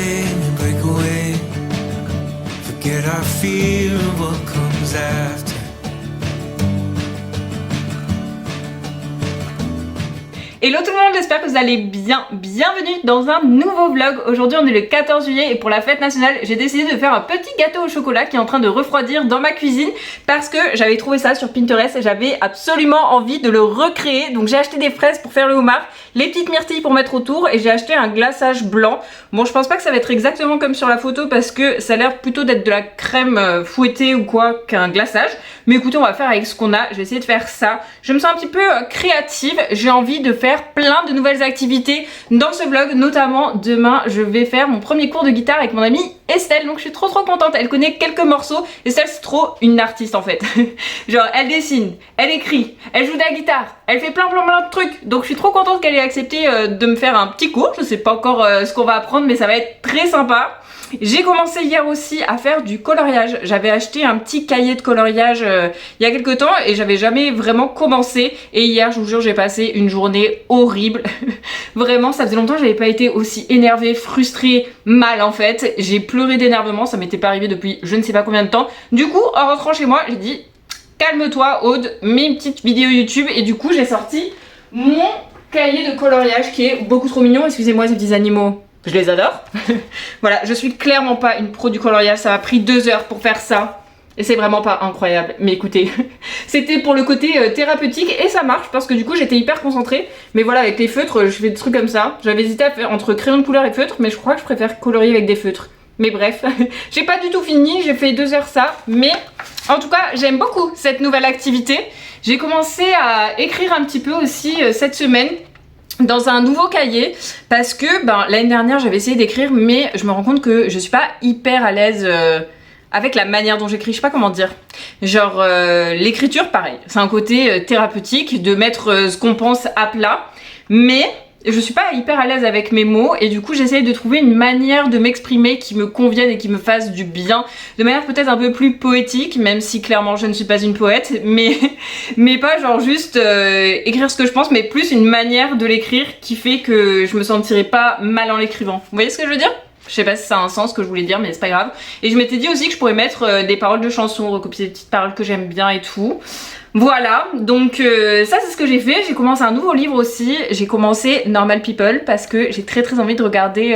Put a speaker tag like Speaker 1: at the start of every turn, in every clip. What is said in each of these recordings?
Speaker 1: and break away. Forget our fear of what comes after.
Speaker 2: Hello tout le monde, j'espère que vous allez bien. Bienvenue dans un nouveau vlog. Aujourd'hui on est le 14 juillet et pour la fête nationale j'ai décidé de faire un petit gâteau au chocolat qui est en train de refroidir dans ma cuisine parce que j'avais trouvé ça sur Pinterest et j'avais absolument envie de le recréer. Donc j'ai acheté des fraises pour faire le homard, les petites myrtilles pour mettre autour et j'ai acheté un glaçage blanc. Bon, je pense pas que ça va être exactement comme sur la photo parce que ça a l'air plutôt d'être de la crème fouettée ou quoi qu'un glaçage. Mais écoutez, on va faire avec ce qu'on a. Je vais essayer de faire ça. Je me sens un petit peu créative. J'ai envie de faire plein de nouvelles activités dans ce vlog. Notamment demain, je vais faire mon premier cours de guitare avec mon amie Estelle. Donc je suis trop contente. Elle connaît quelques morceaux. Estelle, c'est trop une artiste en fait. Genre, elle dessine, elle écrit, elle joue de la guitare, elle fait plein de trucs. Donc je suis trop contente qu'elle ait accepté de me faire un petit cours. Je sais pas encore ce qu'on va apprendre, mais ça va être très sympa. J'ai commencé hier aussi à faire du coloriage. J'avais acheté un petit cahier de coloriage il y a quelques temps et j'avais jamais vraiment commencé. Et hier, je vous jure, j'ai passé une journée horrible. Vraiment, ça faisait longtemps que j'avais pas été aussi énervée, frustrée, mal en fait. J'ai pleuré d'énervement, ça m'était pas arrivé depuis je ne sais pas combien de temps. Du coup, en rentrant chez moi, j'ai dit calme-toi Aude, mets une petite vidéo YouTube. Et du coup, j'ai sorti mon cahier de coloriage qui est beaucoup trop mignon. Excusez-moi ces petits animaux. Je les adore. Voilà, je suis clairement pas une pro du coloriage. Ça m'a pris 2 heures pour faire ça. Et c'est vraiment pas incroyable. Mais écoutez, c'était pour le côté thérapeutique et ça marche parce que du coup j'étais hyper concentrée. Mais voilà, avec les feutres, je fais des trucs comme ça. J'avais hésité à faire entre crayon de couleur et feutre, mais je crois que je préfère colorier avec des feutres. Mais bref, j'ai pas du tout fini, j'ai fait 2 heures ça. Mais en tout cas, j'aime beaucoup cette nouvelle activité. J'ai commencé à écrire un petit peu aussi cette semaine dans un nouveau cahier parce que l'année dernière j'avais essayé d'écrire mais je me rends compte que je suis pas hyper à l'aise avec la manière dont j'écris, je sais pas comment dire. Genre l'écriture pareil, c'est un côté thérapeutique de mettre ce qu'on pense à plat, mais je suis pas hyper à l'aise avec mes mots et du coup j'essaye de trouver une manière de m'exprimer qui me convienne et qui me fasse du bien, de manière peut-être un peu plus poétique, même si clairement je ne suis pas une poète, mais pas genre juste écrire ce que je pense, mais plus une manière de l'écrire qui fait que je me sentirai pas mal en l'écrivant. Vous voyez ce que je veux dire ? Je sais pas si ça a un sens ce que je voulais dire, mais c'est pas grave. Et je m'étais dit aussi que je pourrais mettre des paroles de chansons, recopier des petites paroles que j'aime bien et tout. Voilà, donc ça c'est ce que j'ai fait. J'ai commencé un nouveau livre aussi. J'ai commencé Normal People parce que j'ai très envie de regarder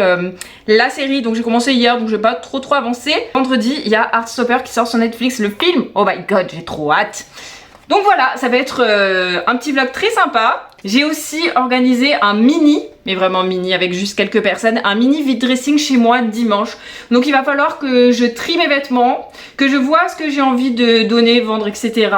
Speaker 2: la série. Donc j'ai commencé hier, donc je vais pas trop avancer. Vendredi, il y a Heartstopper qui sort sur Netflix, le film. Oh my god, j'ai trop hâte. Donc voilà, ça va être un petit vlog très sympa. J'ai aussi organisé un mini, mais vraiment mini avec juste quelques personnes, un mini vide dressing chez moi dimanche. Donc il va falloir que je trie mes vêtements, que je vois ce que j'ai envie de donner, vendre, etc.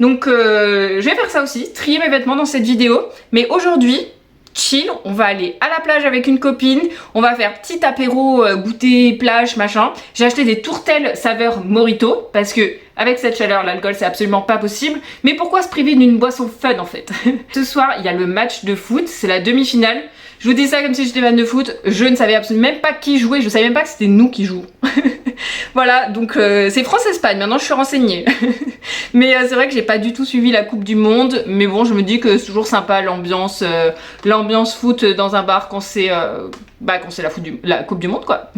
Speaker 2: Donc je vais faire ça aussi, trier mes vêtements dans cette vidéo. Mais aujourd'hui, chill, on va aller à la plage avec une copine, on va faire petit apéro, goûter, plage, machin. J'ai acheté des tourtelles saveur Morito parce que avec cette chaleur, l'alcool c'est absolument pas possible. Mais pourquoi se priver d'une boisson fun en fait? Ce soir, il y a le match de foot, c'est la demi-finale. Je vous dis ça comme si j'étais fan de foot, je ne savais absolument même pas qui jouait, je savais même pas que c'était nous qui jouons. Voilà, donc c'est France-Espagne, maintenant je suis renseignée. Mais c'est vrai que j'ai pas du tout suivi la Coupe du Monde, mais bon, je me dis que c'est toujours sympa l'ambiance foot dans un bar quand c'est la Coupe du Monde quoi.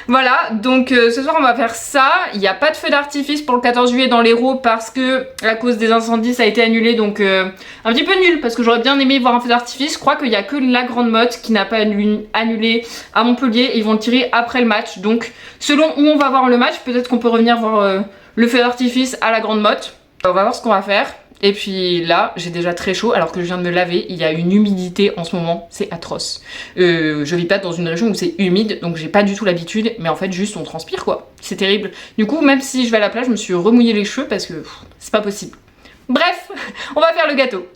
Speaker 2: Voilà, donc ce soir on va faire ça. Il n'y a pas de feu d'artifice pour le 14 juillet dans l'Hérault parce que à cause des incendies ça a été annulé, donc un petit peu nul parce que j'aurais bien aimé voir un feu d'artifice. Je crois qu'il n'y a que la Grande Motte qui n'a pas annulé à Montpellier et ils vont le tirer après le match. Donc selon où on va voir le match, peut-être qu'on peut revenir voir le feu d'artifice à la Grande Motte. On va voir ce qu'on va faire. Et puis là, j'ai déjà très chaud alors que je viens de me laver. Il y a une humidité en ce moment, c'est atroce. Je vis pas dans une région où c'est humide, donc j'ai pas du tout l'habitude. Mais en fait, juste on transpire quoi. C'est terrible. Du coup, même si je vais à la plage, je me suis remouillé les cheveux parce que c'est pas possible. Bref, on va faire le gâteau.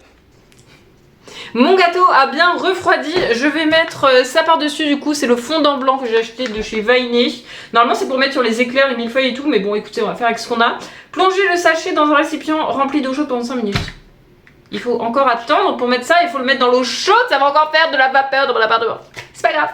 Speaker 2: Mon gâteau a bien refroidi, je vais mettre ça par-dessus, du coup c'est le fondant blanc que j'ai acheté de chez Vainé. Normalement c'est pour mettre sur les éclairs, les millefeuilles et tout, mais bon écoutez on va faire avec ce qu'on a. Plonger le sachet dans un récipient rempli d'eau chaude pendant 5 minutes. Il faut encore attendre pour mettre ça, il faut le mettre dans l'eau chaude, ça va encore faire de la vapeur dans la part devant. C'est pas grave.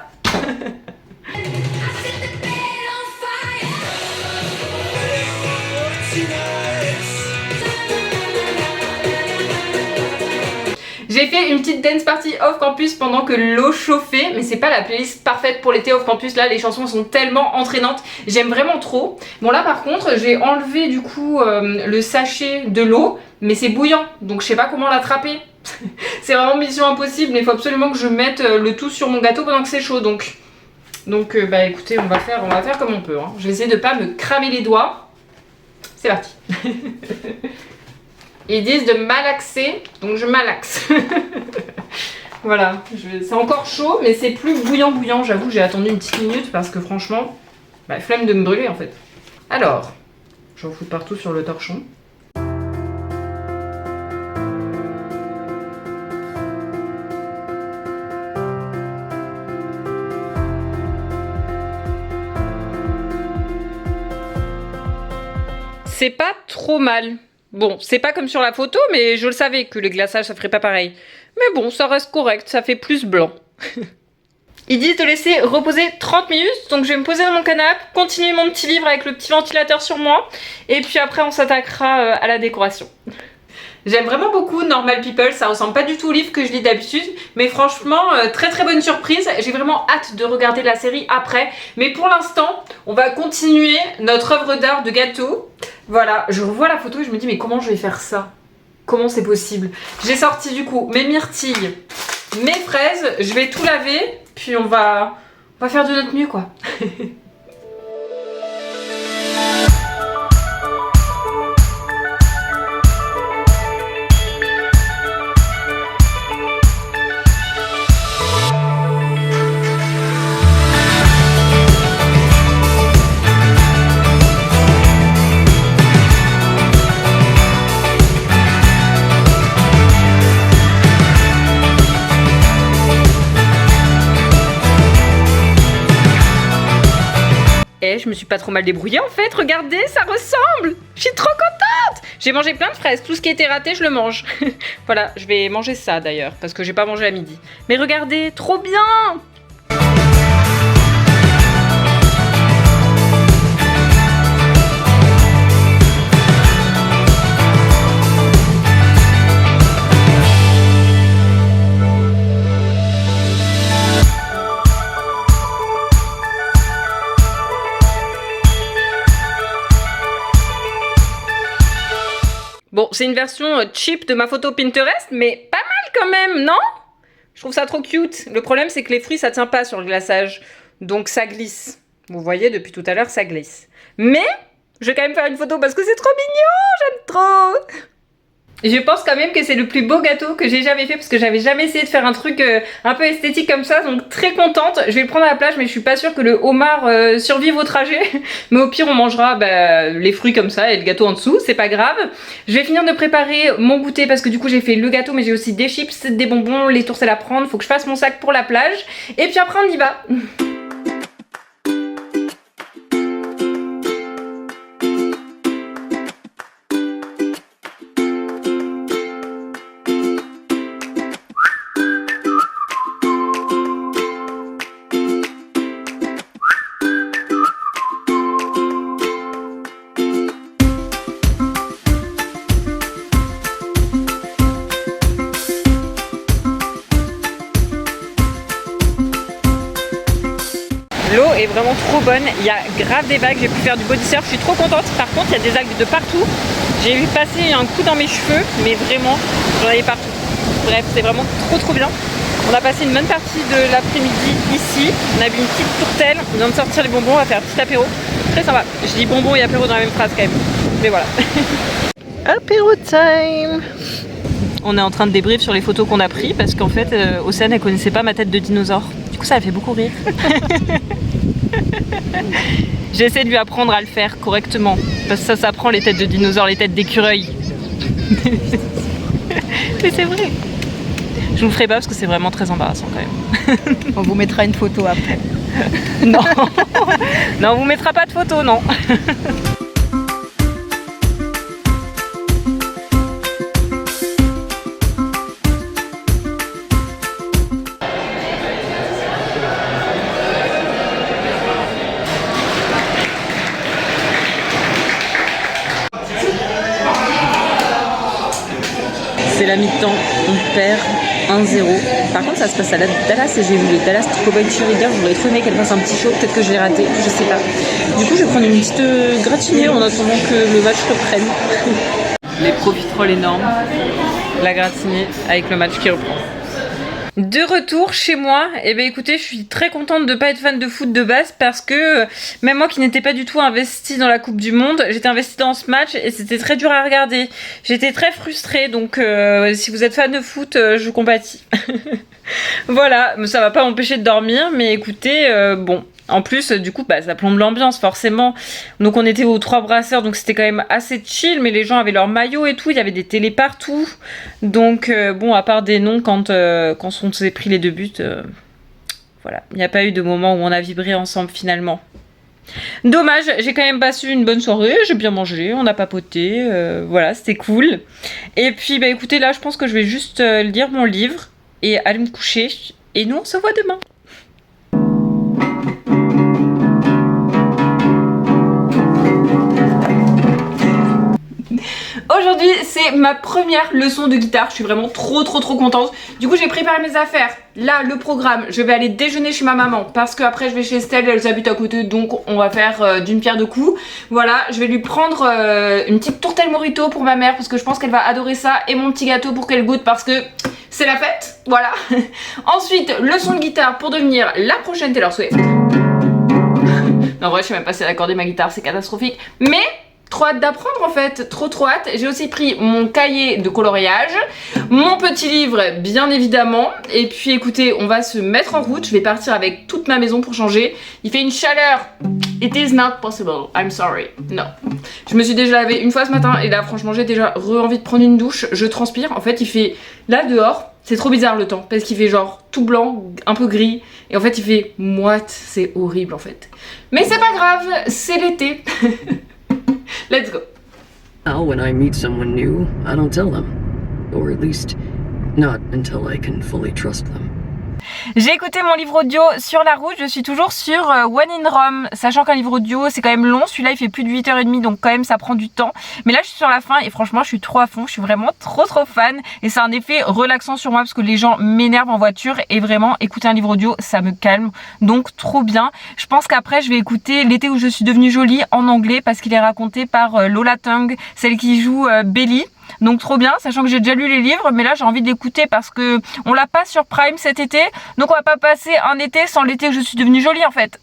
Speaker 2: J'ai fait une petite dance party off campus pendant que l'eau chauffait, mais c'est pas la playlist parfaite pour l'été off campus. Là, les chansons sont tellement entraînantes, j'aime vraiment trop. Bon là par contre, j'ai enlevé du coup le sachet de l'eau, mais c'est bouillant, donc je sais pas comment l'attraper. C'est vraiment mission impossible, mais il faut absolument que je mette le tout sur mon gâteau pendant que c'est chaud, donc bah écoutez, on va faire comme on peut. Hein. Je vais essayer de pas me cramer les doigts. C'est parti. Ils disent de malaxer, donc je malaxe. Voilà, c'est encore chaud, mais c'est plus bouillant. J'avoue, j'ai attendu une petite minute parce que franchement, bah, flemme de me brûler en fait. Alors, j'en fous partout sur le torchon. C'est pas trop mal. Bon, c'est pas comme sur la photo, mais je le savais que le glaçage ça ferait pas pareil. Mais bon, ça reste correct, ça fait plus blanc. Ils disent de laisser reposer 30 minutes, donc je vais me poser dans mon canapé, continuer mon petit livre avec le petit ventilateur sur moi, et puis après on s'attaquera à la décoration. J'aime vraiment beaucoup Normal People, ça ressemble pas du tout au livre que je lis d'habitude, mais franchement, très très bonne surprise. J'ai vraiment hâte de regarder la série après, mais pour l'instant, on va continuer notre œuvre d'art de gâteau. Voilà, je revois la photo et je me dis mais comment je vais faire ça? Comment c'est possible? J'ai sorti du coup mes myrtilles, mes fraises, je vais tout laver, puis on va faire de notre mieux quoi. Je me suis pas trop mal débrouillée en fait, regardez, ça ressemble. Je suis trop contente. J'ai mangé plein de fraises, tout ce qui était raté, je le mange. Voilà, je vais manger ça d'ailleurs, parce que j'ai pas mangé à midi. Mais regardez, trop bien. Bon, c'est une version cheap de ma photo Pinterest, mais pas mal quand même, non? Je trouve ça trop cute. Le problème, c'est que les fruits, ça tient pas sur le glaçage. Donc ça glisse. Vous voyez, depuis tout à l'heure, ça glisse. Mais, je vais quand même faire une photo parce que c'est trop mignon, j'aime trop. Je pense quand même que c'est le plus beau gâteau que j'ai jamais fait parce que j'avais jamais essayé de faire un truc un peu esthétique comme ça, donc très contente. Je vais le prendre à la plage, mais je suis pas sûre que le homard survive au trajet. Mais au pire, on mangera les fruits comme ça et le gâteau en dessous, c'est pas grave. Je vais finir de préparer mon goûter parce que du coup j'ai fait le gâteau, mais j'ai aussi des chips, des bonbons, les tourelles à prendre. Faut que je fasse mon sac pour la plage et puis après on y va. L'eau est vraiment trop bonne, il y a grave des vagues, j'ai pu faire du body surf, je suis trop contente. Par contre, il y a des algues de partout. J'ai vu passer un coup dans mes cheveux, mais vraiment, j'en avais partout. Bref, c'est vraiment trop bien. On a passé une bonne partie de l'après-midi ici. On a bu une petite tourtelle, on vient de sortir les bonbons, on va faire un petit apéro. Très sympa. Je dis bonbons et apéro dans la même phrase quand même. Mais voilà. Apéro time. On est en train de débrief sur les photos qu'on a pris parce qu'en fait, Océane, elle connaissait pas ma tête de dinosaure. Du coup, ça a fait beaucoup rire. J'essaie de lui apprendre à le faire correctement parce que ça s'apprend, les têtes de dinosaures, les têtes d'écureuil. Mais c'est vrai. Je vous le ferai pas parce que c'est vraiment très embarrassant quand même.
Speaker 3: On vous mettra une photo après.
Speaker 2: Non, non, on vous mettra pas de photo, non. C'est la mi-temps, on perd 1-0. Par contre, ça se passe à Dallas et j'ai vu les Dallas Cowboys Cheerleaders. J'aurais trop aimé qu'elle fasse un petit show. Peut-être que je l'ai raté, je sais pas. Du coup, je vais prendre une petite gratinée en attendant que le match reprenne. Les profiteroles énormes. La gratinée avec le match qui reprend. De retour chez moi, et ben écoutez, je suis très contente de pas être fan de foot de base parce que même moi qui n'étais pas du tout investie dans la Coupe du Monde, j'étais investie dans ce match et c'était très dur à regarder. J'étais très frustrée, donc si vous êtes fan de foot, je vous compatis. Voilà, ça va pas m'empêcher de dormir, mais écoutez, bon. En plus, du coup, bah, ça plombe l'ambiance, forcément. Donc, on était aux 3 brasseurs, donc c'était quand même assez chill, mais les gens avaient leur maillot et tout, il y avait des télés partout. Donc, bon, à part des noms, quand on s'est pris les 2 buts, voilà. Il n'y a pas eu de moment où on a vibré ensemble, finalement. Dommage, j'ai quand même passé une bonne soirée, j'ai bien mangé, on a papoté, voilà, c'était cool. Et puis, bah, écoutez, là, je pense que je vais juste lire mon livre et aller me coucher. Et nous, on se voit demain. Aujourd'hui, c'est ma première leçon de guitare. Je suis vraiment trop contente. Du coup, j'ai préparé mes affaires. Là, le programme, je vais aller déjeuner chez ma maman parce qu'après, je vais chez Estelle. Elle habite à côté, donc on va faire d'une pierre deux coups. Voilà, je vais lui prendre une petite tourtelle Morito pour ma mère parce que je pense qu'elle va adorer ça et mon petit gâteau pour qu'elle goûte parce que c'est la fête. Voilà. Ensuite, leçon de guitare pour devenir la prochaine Taylor Swift. En vrai, je sais même pas si elle a accordé ma guitare, c'est catastrophique. Mais trop hâte d'apprendre en fait, trop hâte. J'ai aussi pris mon cahier de coloriage, mon petit livre bien évidemment. Et puis écoutez, on va se mettre en route. Je vais partir avec toute ma maison pour changer. Il fait une chaleur. It is not possible, I'm sorry. Non. Je me suis déjà lavée une fois ce matin et là franchement j'ai déjà envie de prendre une douche. Je transpire. En fait il fait là dehors. C'est trop bizarre le temps parce qu'il fait genre tout blanc, un peu gris et en fait il fait moite, c'est horrible en fait. Mais c'est pas grave, c'est l'été. Let's go.
Speaker 3: Now, when I meet someone new, I don't tell them. Or at least, not until I can fully trust them.
Speaker 2: J'ai écouté mon livre audio sur la route, je suis toujours sur One in Rome, sachant qu'un livre audio c'est quand même long, celui-là il fait plus de 8h30 donc quand même ça prend du temps. Mais là je suis sur la fin et franchement je suis trop à fond, je suis vraiment trop fan et c'est un effet relaxant sur moi parce que les gens m'énervent en voiture et vraiment écouter un livre audio ça me calme, donc trop bien. Je pense qu'après je vais écouter L'été où je suis devenue jolie en anglais parce qu'il est raconté par Lola Tung, celle qui joue Belly. Donc trop bien, sachant que j'ai déjà lu les livres, mais là j'ai envie de l'écouter parce que on l'a pas sur Prime cet été, donc on va pas passer un été sans L'été où je suis devenue jolie en fait.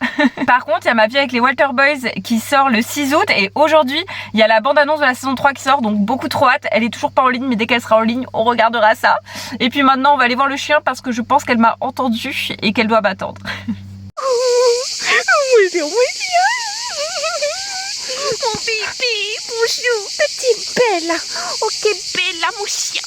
Speaker 2: Par contre, il y a Ma vie avec les Walter Boys qui sort le 6 août et aujourd'hui il y a la bande-annonce de la saison 3 qui sort, donc beaucoup trop hâte. Elle est toujours pas en ligne, mais dès qu'elle sera en ligne, on regardera ça. Et puis maintenant on va aller voir le chien parce que je pense qu'elle m'a entendu et qu'elle doit m'attendre.
Speaker 4: Mon bébé, bonjour, petite bella. Oh, que bella, mon chien.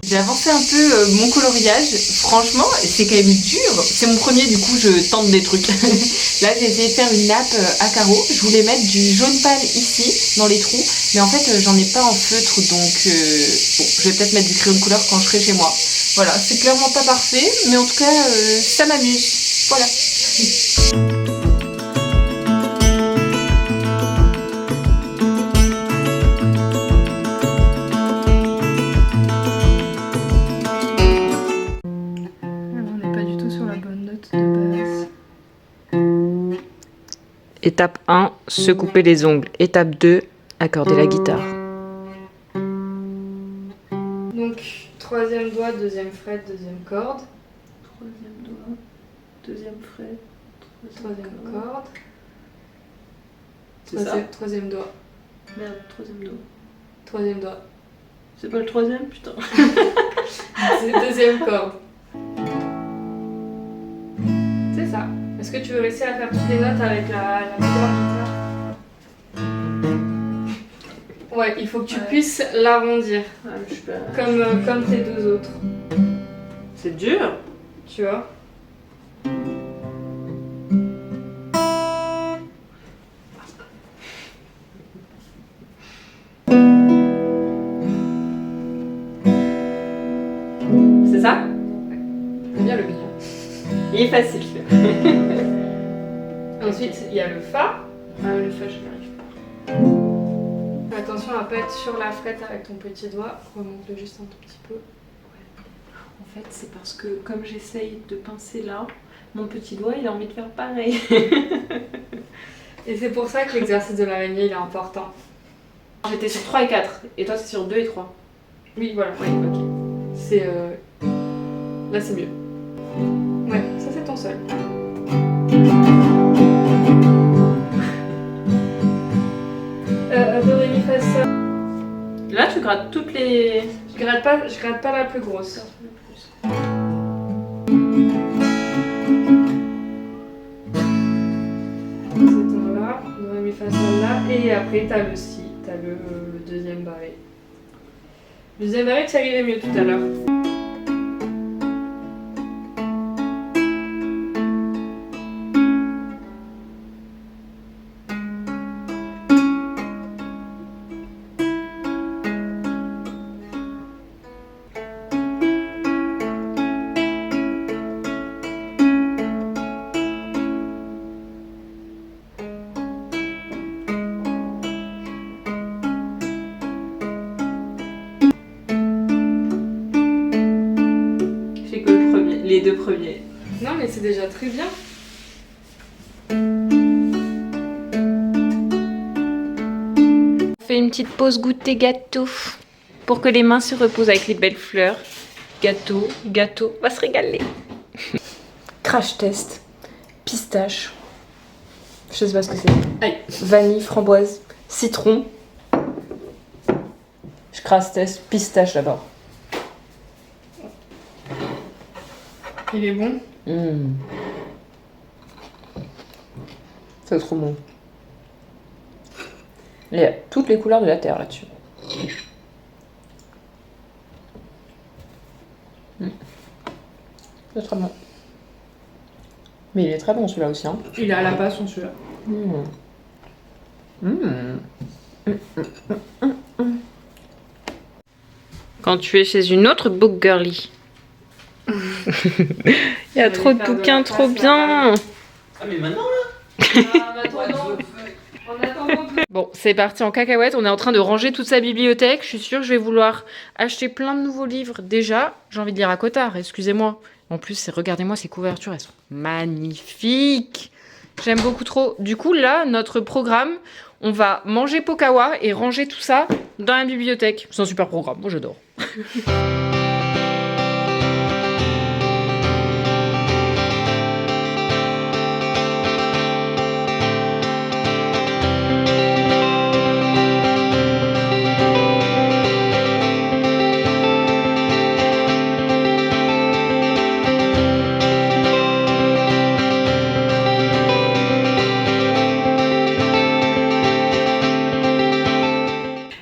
Speaker 2: J'ai avancé un peu mon coloriage, franchement c'est quand même dur, c'est mon premier du coup je tente des trucs. Là j'ai essayé de faire une nappe à carreaux, je voulais mettre du jaune pâle ici dans les trous, mais en fait j'en ai pas en feutre donc bon, je vais peut-être mettre du crayon de couleur quand je serai chez moi. Voilà, c'est clairement pas parfait, mais en tout cas ça m'amuse, voilà. Étape 1, se couper les ongles. Étape 2, accorder la guitare.
Speaker 5: Donc, troisième doigt, deuxième fret, deuxième corde.
Speaker 6: Troisième doigt, deuxième fret,
Speaker 5: Troisième corde.
Speaker 6: C'est ça?
Speaker 5: Troisième doigt.
Speaker 6: Merde, troisième doigt.
Speaker 5: Troisième doigt.
Speaker 6: C'est pas le troisième, putain.
Speaker 5: C'est deuxième corde. C'est ça. Est-ce que tu veux réussir à faire toutes les notes avec la guitare? Ouais, il faut que tu puisses l'arrondir.
Speaker 6: Ah, mais je suis pas...
Speaker 5: Comme tes deux autres.
Speaker 6: C'est dur.
Speaker 5: Tu vois?
Speaker 2: C'est ça?
Speaker 5: J'aime bien le bien.
Speaker 2: Il est facile.
Speaker 5: Ensuite, il y a le Fa.
Speaker 6: Le fa, je n'y arrive pas.
Speaker 5: Attention à pas être sur la frette avec ton petit doigt. Remonte-le juste un tout petit peu.
Speaker 6: En fait, c'est parce que comme j'essaye de pincer là, mon petit doigt, il a envie de faire pareil.
Speaker 5: Et c'est pour ça que l'exercice de l'araignée, il est important.
Speaker 6: J'étais sur 3 et 4, et toi, c'est sur 2 et 3.
Speaker 5: Oui, voilà.
Speaker 6: Oui, ok.
Speaker 5: C'est... Là, c'est mieux. Ouais, ça c'est ton sol. Do, ré, mi, fa, sol.
Speaker 6: Là, tu grattes toutes les...
Speaker 5: Je gratte pas la plus grosse. C'est ton là, do, ré, mi, fa, sol là, et après t'as le si, t'as le deuxième barré. Le deuxième barré, tu y arrivais mieux tout à l'heure.
Speaker 6: Les 2 premiers.
Speaker 5: Non mais c'est déjà très bien.
Speaker 2: On fait une petite pause goûter gâteau pour que les mains se reposent avec les belles fleurs. Gâteau, gâteau, on va se régaler. Crash test, pistache. Je sais pas ce que c'est.
Speaker 6: Aïe.
Speaker 2: Vanille, framboise, citron. Je crash test, pistache d'abord.
Speaker 5: Il est bon.
Speaker 2: C'est trop bon. Il y a toutes les couleurs de la terre là-dessus. C'est très bon. Mais il est très bon celui-là aussi. Hein.
Speaker 5: Il est à la passion celui-là.
Speaker 2: Quand tu es chez une autre book girly. Il y a trop de bouquins trop bien.
Speaker 6: Ah, mais maintenant,
Speaker 2: Bon, c'est parti en cacahuète. On est en train de ranger toute sa bibliothèque. Je suis sûre que je vais vouloir acheter plein de nouveaux livres. Déjà, j'ai envie de lire à Cotard, excusez-moi. En plus, regardez-moi ces couvertures, elles sont magnifiques. J'aime beaucoup trop. Du coup, là, notre programme, on va manger Pokawa et ranger tout ça dans la bibliothèque. C'est un super programme, moi j'adore.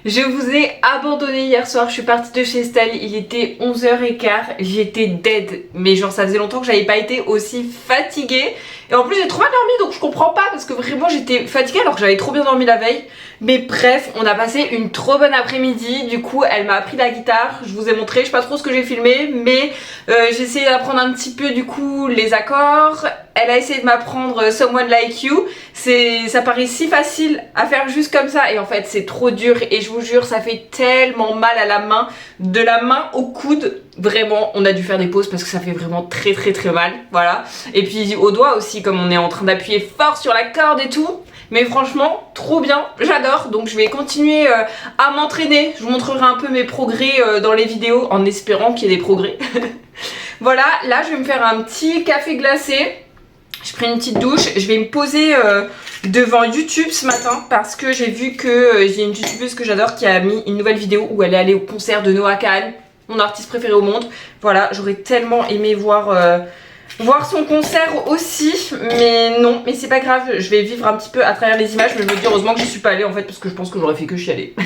Speaker 2: Je vous ai abandonné hier soir, je suis partie de chez Estelle, il était 11h15, j'étais dead. Mais genre ça faisait longtemps que j'avais pas été aussi fatiguée. Et en plus j'ai trop mal dormi donc je comprends pas parce que vraiment j'étais fatiguée alors que j'avais trop bien dormi la veille. Mais bref, on a passé une trop bonne après-midi, du coup elle m'a appris la guitare, je vous ai montré, je sais pas trop ce que j'ai filmé, mais j'ai essayé d'apprendre un petit peu du coup les accords. Elle a essayé de m'apprendre Someone Like You, ça paraît si facile à faire juste comme ça et en fait c'est trop dur et je vous jure ça fait tellement mal à la main, de la main au coude, vraiment on a dû faire des pauses parce que ça fait vraiment très mal, voilà. Et puis au doigt aussi comme on est en train d'appuyer fort sur la corde et tout. Mais franchement, trop bien, j'adore, donc je vais continuer à m'entraîner. Je vous montrerai un peu mes progrès dans les vidéos en espérant qu'il y ait des progrès. Voilà, là je vais me faire un petit café glacé. J'ai pris une petite douche, je vais me poser devant YouTube ce matin parce que j'ai vu que j'ai une youtubeuse que j'adore qui a mis une nouvelle vidéo où elle est allée au concert de Noah Kahan, mon artiste préféré au monde. Voilà, j'aurais tellement aimé voir son concert aussi, mais non, mais c'est pas grave, je vais vivre un petit peu à travers les images, mais je me dis heureusement que j'y suis pas allée en fait parce que je pense que j'aurais fait que chialer.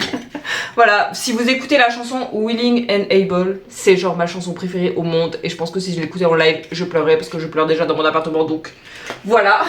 Speaker 2: Voilà, si vous écoutez la chanson Willing and Able, c'est genre ma chanson préférée au monde. Et je pense que si je l'écoutais en live, je pleurais parce que je pleure déjà dans mon appartement, donc voilà.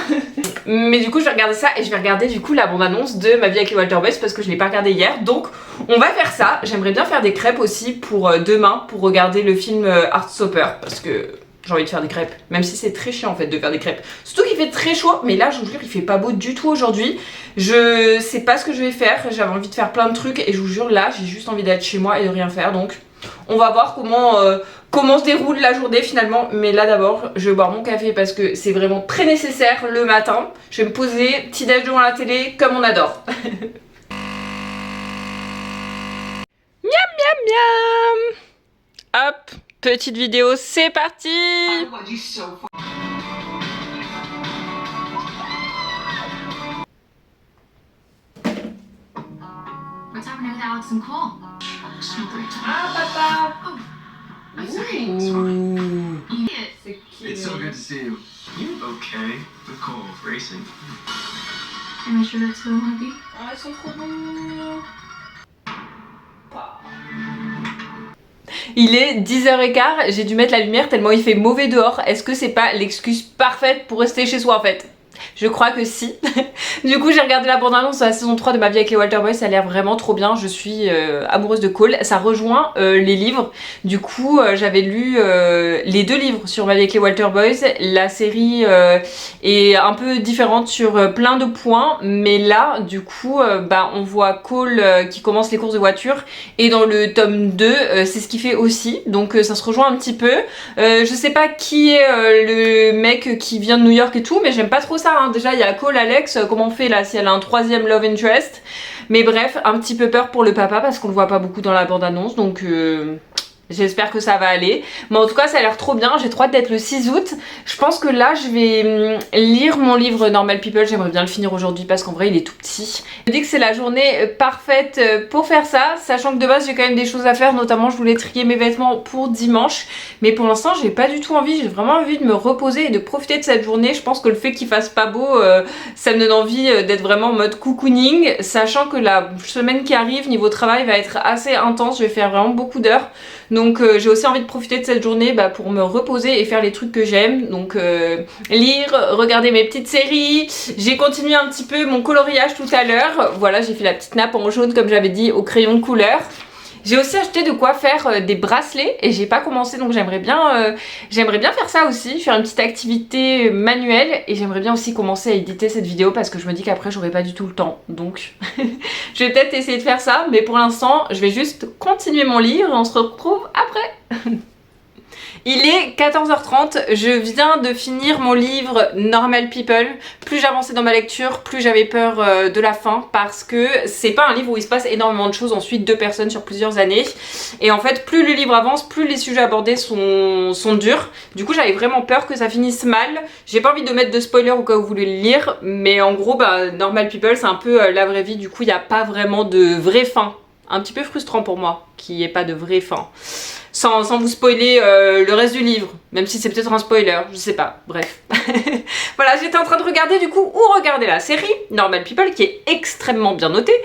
Speaker 2: Mais du coup, je vais regarder ça et je vais regarder du coup la bande-annonce de Ma vie avec les Walter Boys parce que je l'ai pas regardé hier. Donc, on va faire ça. J'aimerais bien faire des crêpes aussi pour demain, pour regarder le film Heartstopper parce que j'ai envie de faire des crêpes, même si c'est très chiant en fait de faire des crêpes. Surtout qu'il fait très chaud, mais là je vous jure il fait pas beau du tout aujourd'hui. Je sais pas ce que je vais faire, j'avais envie de faire plein de trucs et je vous jure là j'ai juste envie d'être chez moi et de rien faire. Donc on va voir comment se déroule la journée finalement. Mais là d'abord je vais boire mon café parce que c'est vraiment très nécessaire le matin. Je vais me poser, petit déj devant la télé comme on adore. Miam miam miam. Hop, petite vidéo, c'est parti.
Speaker 7: What's happening with Alex and Cole?
Speaker 5: Ah, papa!
Speaker 2: C'est qui?
Speaker 8: It's so good to see you. You okay? Nicole, racing.
Speaker 7: Am I sure that's who I want to be?
Speaker 5: Ah, ils sont trop bons!
Speaker 2: Il est 10h15, j'ai dû mettre la lumière tellement il fait mauvais dehors. Est-ce que c'est pas l'excuse parfaite pour rester chez soi en fait? Je crois que si. Du coup j'ai regardé la bande-annonce de la saison 3 de Ma vie avec les Walter Boys, ça a l'air vraiment trop bien, je suis amoureuse de Cole. Ça rejoint les livres, du coup j'avais lu les 2 livres sur Ma vie avec les Walter Boys. La série est un peu différente sur plein de points, mais là du coup on voit Cole qui commence les courses de voiture et dans le tome 2 c'est ce qu'il fait aussi, donc ça se rejoint un petit peu. Je sais pas qui est le mec qui vient de New York et tout, mais j'aime pas trop ça hein. Déjà il y a Cole, Alex, comment on fait là si elle a un 3e love interest, mais bref, un petit peu peur pour le papa parce qu'on le voit pas beaucoup dans la bande-annonce, donc j'espère que ça va aller. Mais en tout cas ça a l'air trop bien, j'ai trop hâte d'être le 6 août. Je pense que là je vais lire mon livre Normal People, j'aimerais bien le finir aujourd'hui parce qu'en vrai il est tout petit. Je me dis que c'est la journée parfaite pour faire ça, sachant que de base j'ai quand même des choses à faire, notamment je voulais trier mes vêtements pour dimanche. Mais pour l'instant j'ai pas du tout envie, j'ai vraiment envie de me reposer et de profiter de cette journée. Je pense que le fait qu'il fasse pas beau, ça me donne envie d'être vraiment en mode cocooning, sachant que la semaine qui arrive niveau travail va être assez intense, je vais faire vraiment beaucoup d'heures. Donc j'ai aussi envie de profiter de cette journée pour me reposer et faire les trucs que j'aime. Donc lire, regarder mes petites séries. J'ai continué un petit peu mon coloriage tout à l'heure. Voilà, j'ai fait la petite nappe en jaune comme j'avais dit au crayon de couleur. J'ai aussi acheté de quoi faire des bracelets et j'ai pas commencé, donc j'aimerais bien faire ça aussi, faire une petite activité manuelle, et j'aimerais bien aussi commencer à éditer cette vidéo parce que je me dis qu'après j'aurai pas du tout le temps, donc je vais peut-être essayer de faire ça, mais pour l'instant je vais juste continuer mon livre et on se retrouve après. Il est 14h30, je viens de finir mon livre Normal People. Plus j'avançais dans ma lecture, plus j'avais peur de la fin parce que c'est pas un livre où il se passe énormément de choses, on suit 2 personnes sur plusieurs années. Et en fait, plus le livre avance, plus les sujets abordés sont durs. Du coup, j'avais vraiment peur que ça finisse mal. J'ai pas envie de mettre de spoiler au cas où vous voulez le lire, mais en gros, Normal People, c'est un peu la vraie vie. Du coup, il n'y a pas vraiment de vraie fin. Un petit peu frustrant pour moi qu'il n'y ait pas de vraie fin. Sans vous spoiler le reste du livre, même si c'est peut-être un spoiler, je sais pas, bref. Voilà, j'étais en train de regarder du coup, ou regarder la série Normal People qui est extrêmement bien notée.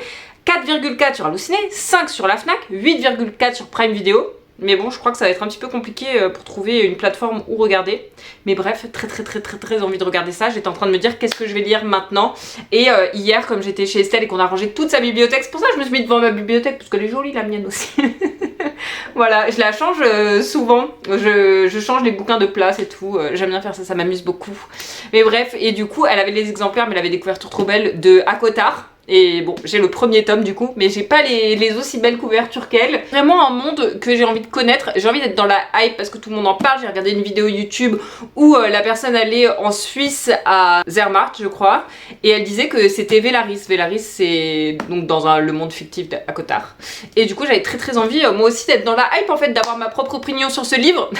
Speaker 2: 4,4 sur Allociné, 5 sur la Fnac, 8,4 sur Prime Video. Mais bon, je crois que ça va être un petit peu compliqué pour trouver une plateforme où regarder. Mais bref, très envie de regarder ça. J'étais en train de me dire qu'est-ce que je vais lire maintenant. Et hier, comme j'étais chez Estelle et qu'on a rangé toute sa bibliothèque, c'est pour ça que je me suis mis devant ma bibliothèque, parce qu'elle est jolie la mienne aussi. Voilà, je la change souvent. Je change les bouquins de place et tout. J'aime bien faire ça, ça m'amuse beaucoup. Mais bref, et du coup, elle avait les exemplaires, mais elle avait des couvertures trop belles de Akotar. Et bon, j'ai le premier tome du coup, mais j'ai pas les aussi belles couvertures qu'elle. Vraiment un monde que j'ai envie de connaître, j'ai envie d'être dans la hype parce que tout le monde en parle. J'ai regardé une vidéo YouTube où la personne allait en Suisse à Zermatt je crois, et elle disait que c'était Velaris. Velaris c'est donc dans le monde fictif d'Akotar. Et du coup j'avais très envie moi aussi d'être dans la hype en fait, d'avoir ma propre opinion sur ce livre.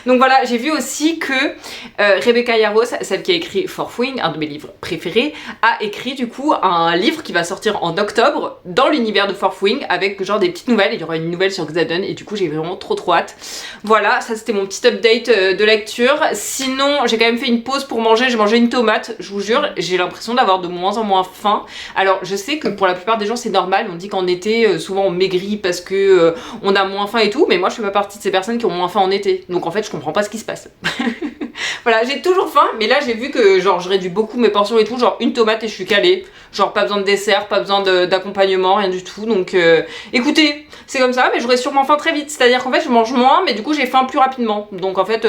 Speaker 2: Donc voilà, j'ai vu aussi que Rebecca Yarros, celle qui a écrit Fourth Wing, un de mes livres préférés, a écrit du coup un un livre qui va sortir en octobre dans l'univers de Fourth Wing avec genre des petites nouvelles. Il y aura une nouvelle sur Xaden et du coup j'ai vraiment trop hâte. Voilà, ça c'était mon petit update de lecture. Sinon j'ai quand même fait une pause pour manger, j'ai mangé une tomate, je vous jure, j'ai l'impression d'avoir de moins en moins faim. Alors je sais que pour la plupart des gens c'est normal, on dit qu'en été souvent on maigrit parce que on a moins faim et tout, mais moi je fais pas partie de ces personnes qui ont moins faim en été. Donc en fait je comprends pas ce qui se passe. Voilà, j'ai toujours faim, mais là j'ai vu que genre je réduis beaucoup mes portions et tout, genre une tomate et je suis calée. Genre pas besoin de dessert, pas besoin d'accompagnement, rien du tout. Donc écoutez, c'est comme ça, mais j'aurai sûrement faim très vite. C'est-à-dire qu'en fait je mange moins, mais du coup j'ai faim plus rapidement. Donc en fait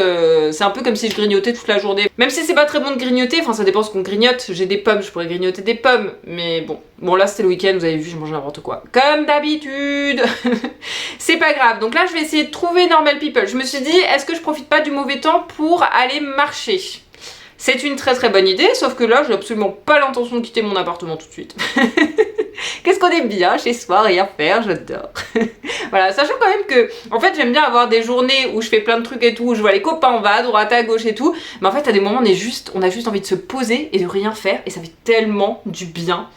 Speaker 2: c'est un peu comme si je grignotais toute la journée. Même si c'est pas très bon de grignoter, enfin ça dépend ce qu'on grignote. J'ai des pommes, je pourrais grignoter des pommes, mais bon. Bon là c'était le week-end, vous avez vu, je mange n'importe quoi. Comme d'habitude. C'est pas grave. Donc là je vais essayer de trouver Normal People. Je me suis dit, est-ce que je profite pas du mauvais temps pour aller marcher? C'est une très très bonne idée, sauf que là j'ai absolument pas l'intention de quitter mon appartement tout de suite. Qu'est-ce qu'on aime bien chez soi, rien faire, j'adore. Voilà, sachant quand même que, en fait j'aime bien avoir des journées où je fais plein de trucs et tout, où je vois les copains, on va à droite, à gauche et tout, mais en fait à des moments on a juste envie de se poser et de rien faire, et ça fait tellement du bien.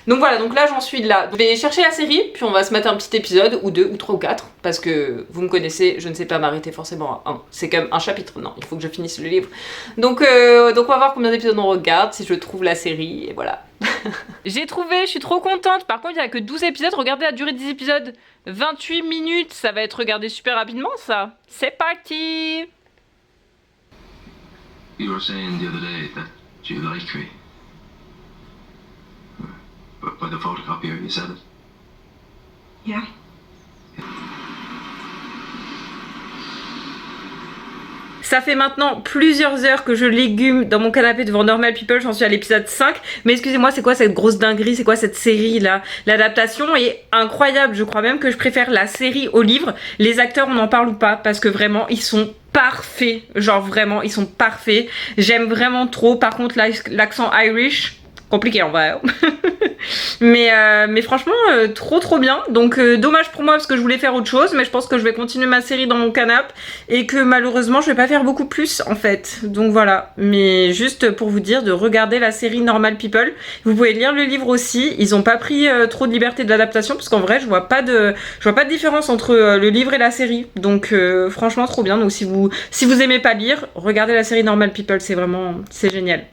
Speaker 2: Donc voilà, donc là j'en suis là. Je vais chercher la série, puis on va se mettre un petit épisode, ou 2, ou 3, ou 4, parce que vous me connaissez, je ne sais pas m'arrêter forcément à 1. C'est comme un chapitre, non, il faut que je finisse le livre. Donc on va voir combien d'épisodes on regarde, si je trouve la série, et voilà. J'ai trouvé, je suis trop contente. Par contre il n'y a que 12 épisodes, regardez la durée des épisodes, 28 minutes, ça va être regardé super rapidement ça. C'est parti.
Speaker 8: You were saying the other day that you like me. But by the photocopier, you said it.
Speaker 4: Yeah.
Speaker 2: Ça fait maintenant plusieurs heures que je légume dans mon canapé devant Normal People, j'en suis à l'épisode 5. Mais excusez-moi, c'est quoi cette grosse dinguerie? C'est quoi cette série là? L'adaptation est incroyable, je crois même que je préfère la série au livre. Les acteurs, on en parle ou pas? Parce que vraiment, ils sont parfaits. Genre vraiment, ils sont parfaits. J'aime vraiment trop. Par contre, l'accent Irish, compliqué en vrai. mais franchement trop bien. Donc dommage pour moi parce que je voulais faire autre chose, mais je pense que je vais continuer ma série dans mon canapé et que malheureusement je vais pas faire beaucoup plus en fait. Donc voilà, mais juste pour vous dire de regarder la série Normal People. Vous pouvez lire le livre aussi. Ils ont pas pris trop de liberté de l'adaptation parce qu'en vrai je vois pas de différence entre le livre et la série. Donc franchement trop bien. Donc si vous aimez pas lire, regardez la série Normal People, c'est génial.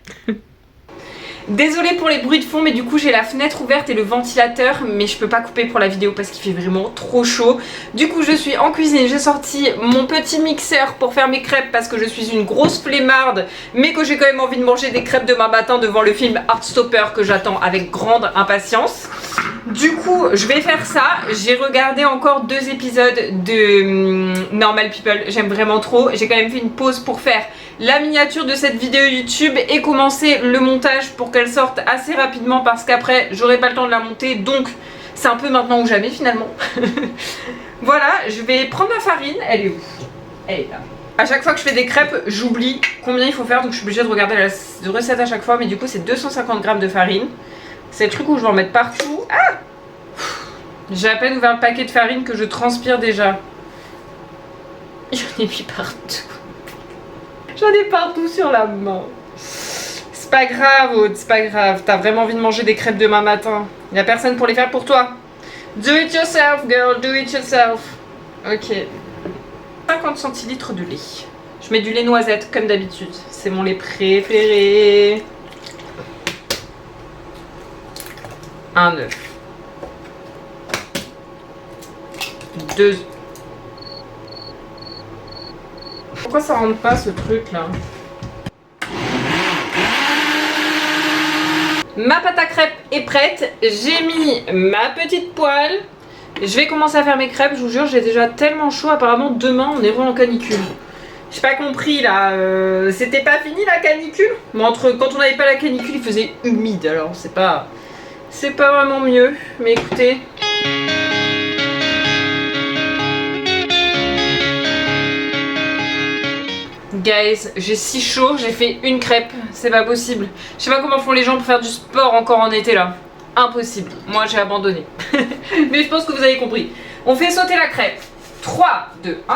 Speaker 2: Désolée pour les bruits de fond, mais du coup j'ai la fenêtre ouverte et le ventilateur, mais je peux pas couper pour la vidéo parce qu'il fait vraiment trop chaud. Du coup je suis en cuisine, j'ai sorti mon petit mixeur pour faire mes crêpes parce que je suis une grosse flemmarde, mais que j'ai quand même envie de manger des crêpes demain matin devant le film Heartstopper que j'attends avec grande impatience. Du coup je vais faire ça. J'ai regardé encore 2 épisodes de Normal People, j'aime vraiment trop. J'ai quand même fait une pause pour faire la miniature de cette vidéo YouTube et commencer le montage pour qu'elle sorte assez rapidement parce qu'après j'aurai pas le temps de la monter, donc c'est un peu maintenant ou jamais finalement. Voilà, je vais prendre ma farine. Elle est où? Elle est là. À chaque fois que je fais des crêpes, j'oublie combien il faut faire, donc je suis obligée de regarder la recette à chaque fois, mais du coup c'est 250 g de farine. C'est le truc où je vais en mettre partout. Ah! J'ai à peine ouvert le paquet de farine que je transpire déjà. J'en ai mis partout. J'en ai partout sur la main. C'est pas grave, Aude, c'est pas grave. T'as vraiment envie de manger des crêpes demain matin. Y'a personne pour les faire pour toi. Do it yourself, girl, do it yourself. Ok. 50 centilitres de lait. Je mets du lait noisette comme d'habitude. C'est mon lait préféré. Un œuf. 2. Pourquoi ça rentre pas ce truc là? Ma pâte à crêpes est prête. J'ai mis ma petite poêle. Je vais commencer à faire mes crêpes. Je vous jure, j'ai déjà tellement chaud. Apparemment demain on est en canicule. J'ai pas compris là. C'était pas fini la canicule? Bon, entre quand on n'avait pas la canicule il faisait humide. Alors c'est pas vraiment mieux. Mais écoutez. Guys, j'ai si chaud, j'ai fait une crêpe, c'est pas possible. Je sais pas comment font les gens pour faire du sport encore en été là. Impossible, moi j'ai abandonné. Mais je pense que vous avez compris. On fait sauter la crêpe. 3, 2, 1.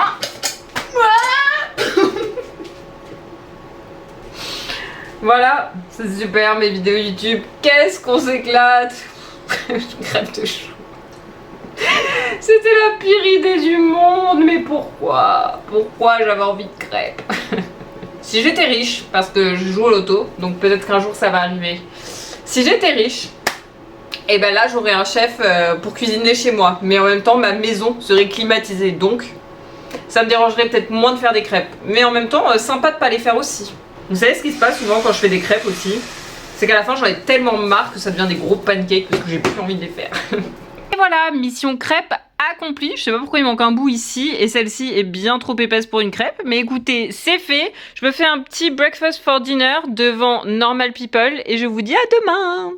Speaker 2: Voilà, c'est super mes vidéos YouTube. Qu'est-ce qu'on s'éclate. Crêpes de chou. C'était la pire idée du monde, mais pourquoi? Pourquoi j'avais envie de crêpes? Si j'étais riche, parce que je joue au loto, donc peut-être qu'un jour ça va arriver. Si j'étais riche, et ben là j'aurais un chef pour cuisiner chez moi, mais en même temps ma maison serait climatisée, donc ça me dérangerait peut-être moins de faire des crêpes. Mais en même temps, sympa de pas les faire aussi. Vous savez ce qui se passe souvent quand je fais des crêpes aussi? C'est qu'à la fin j'en ai tellement marre que ça devient des gros pancakes parce que j'ai plus envie de les faire. Et voilà, mission crêpe accomplie. Je sais pas pourquoi il manque un bout ici et celle-ci est bien trop épaisse pour une crêpe. Mais écoutez, c'est fait. Je me fais un petit breakfast for dinner devant Normal People et je vous dis à demain.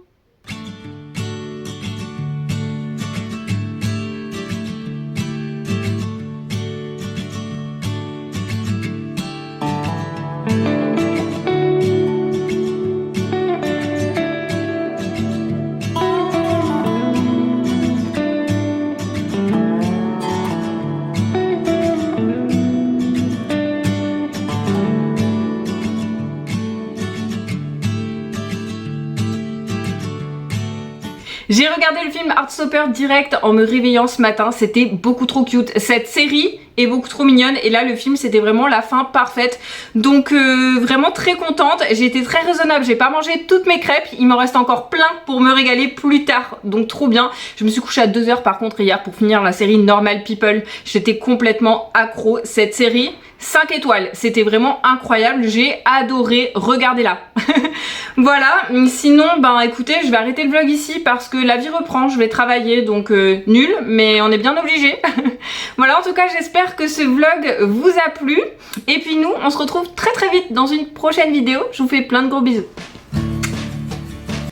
Speaker 2: J'ai regardé le film Heartstopper direct en me réveillant ce matin, c'était beaucoup trop cute. Cette série est beaucoup trop mignonne et là le film c'était vraiment la fin parfaite. Donc vraiment très contente, j'ai été très raisonnable, j'ai pas mangé toutes mes crêpes, il m'en reste encore plein pour me régaler plus tard. Donc trop bien. Je me suis couchée à 2h par contre hier pour finir la série Normal People. J'étais complètement accro. Cette série 5 étoiles, c'était vraiment incroyable, j'ai adoré, regardez-la. Voilà, sinon ben écoutez, je vais arrêter le vlog ici parce que la vie reprend, je vais travailler donc nul, mais on est bien obligé. Voilà, en tout cas j'espère que ce vlog vous a plu et puis nous on se retrouve très vite dans une prochaine vidéo. Je vous fais plein de gros bisous.